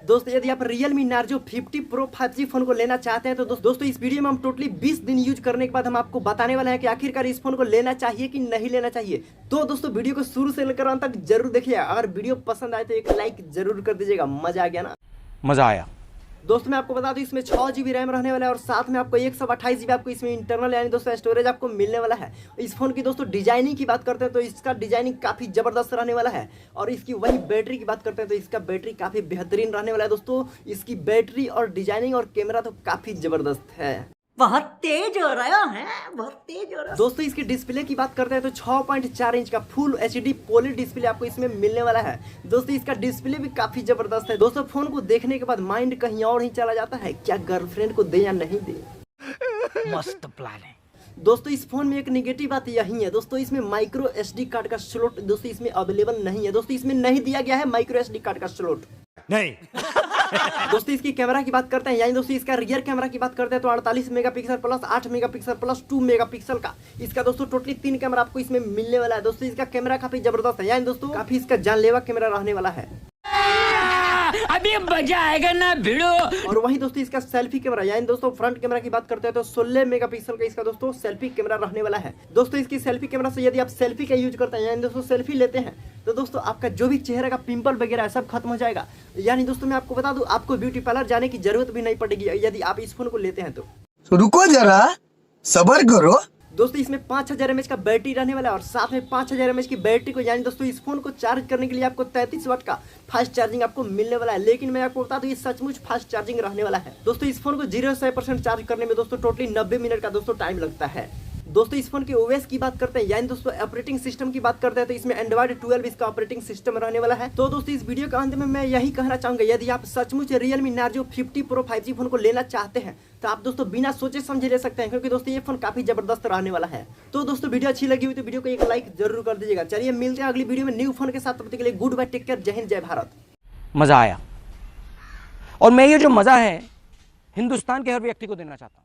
दोस्तों यदि आप Realme Narzo 50 Pro 5G phone को लेना चाहते हैं तो दोस्तों इस वीडियो में हम टोटली 20 दिन यूज करने के बाद हम आपको बताने वाले हैं कि आखिरकार इस फोन को लेना चाहिए कि नहीं लेना चाहिए। तो दोस्तों वीडियो को शुरू से लेकर अंत तक जरूर देखिए। अगर वीडियो पसंद आए तो एक लाइक जरूर कर दीजिएगा। मजा आ गया ना? मजा आया। दोस्तों मैं आपको बता दूं इसमें 6 GB रैम रहने वाला है और साथ में आपको 128 GB आपको इसमें इंटरनल यानी दोस्तों स्टोरेज आपको मिलने वाला है। इस फोन की दोस्तों डिजाइनिंग की बात करते हैं तो इसका डिजाइनिंग काफी जबरदस्त रहने वाला है और इसकी वही बैटरी की बात करते हैं तो इसका बैटरी काफी बेहतरीन रहने वाला है। दोस्तों इसकी बैटरी और डिजाइनिंग और कैमरा तो काफी जबरदस्त है। बहुत तेज हो रहा है, बहुत तेज हो रहा है। दोस्तों इसकी डिस्प्ले की बात करते हैं तो 6.4 इंच का फुल HD पोली डिस्प्ले आपको इसमें मिलने वाला है। दोस्तों इसका डिस्प्ले भी काफी जबरदस्त है। दोस्तों फोन को देखने के बाद माइंड कहीं और ही चला जाता है, क्या गर्लफ्रेंड को दे या नहीं दे। मस्त प्लान है। दोस्तों इस फोन में एक निगेटिव बात यही है दोस्तों, इसमें माइक्रो SD कार्ड का स्लॉट दोस्तों इसमें अवेलेबल नहीं है। दोस्तों इसमें नहीं दिया गया है माइक्रो SD कार्ड का स्लॉट। नहीं। दोस्तों इसकी कैमरा की बात करते हैं यानी दोस्तों इसका रियर कैमरा की बात करते हैं तो 48 megapixel plus 8 megapixel plus 2 megapixel का इसका दोस्तों टोटली 3 कैमरा आपको इसमें मिलने वाला है। दोस्तों इसका कैमरा काफी जबरदस्त है यानी दोस्तों काफी इसका जानलेवा कैमरा रहने वाला है। अभी मजा आएगा ना भिड़ो। और वहीं दोस्तों इसका सेल्फी कैमरा यानी दोस्तों फ्रंट कैमरा की बात करते हैं तो 16 मेगापिक्सल का इसका दोस्तों सेल्फी कैमरा रहने वाला है। दोस्तों इसकी सेल्फी कैमरा से यदि आप सेल्फी का यूज करते हैं यानी दोस्तों सेल्फी लेते हैं तो दोस्तों आपका जो भी चेहरे का पिंपल वगैरह सब खत्म हो जाएगा। यानी दोस्तों मैं आपको बता दूं आपको ब्यूटी पार्लर जाने की जरूरत भी नहीं पड़ेगी यदि आप इस फोन को लेते हैं तो। रुको जरा सब्र करो। दोस्तों इसमें 5000 mAh का बैटरी रहने वाला है और साथ में 5000 mAh की बैटरी को यानी दोस्तों इस फोन को चार्ज करने के लिए आपको 33 वाट का फास्ट चार्जिंग आपको मिलने वाला है। लेकिन मैं आपको बता दूं ये सचमुच फास्ट चार्जिंग रहने वाला है। दोस्तों इस फोन को 0 से 100% चार्ज करने में दोस्तों टोटली 90 मिनट का दोस्तों टाइम लगता है। दोस्तों इस फोन के OS की बात करते हैं यानी दोस्तों ऑपरेटिंग सिस्टम की बात करते हैं तो इसमें Android 12 इसका ऑपरेटिंग सिस्टम रहने वाला है। तो दोस्तों इस वीडियो के अंत में मैं यही कहना चाहूंगा यदि आप सचमुच Realme Narzo 50 Pro 5G phone को लेना चाहते हैं तो आप दोस्तों बिना सोचे समझे ले सकते हैं क्योंकि दोस्तों ये फोन काफी जबरदस्त रहने वाला है। तो दोस्तों वीडियो अच्छी लगी हुई तो वीडियो को एक लाइक जरूर कर दीजिएगा। चलिए मिलते हैं अगली वीडियो में न्यू फोन के साथ, तब तक के लिए गुड बाय, टेक केयर, जय हिंद जय भारत। मजा आया और मैं ये जो मजा है हिंदुस्तान के हर व्यक्ति को देना चाहता हूं।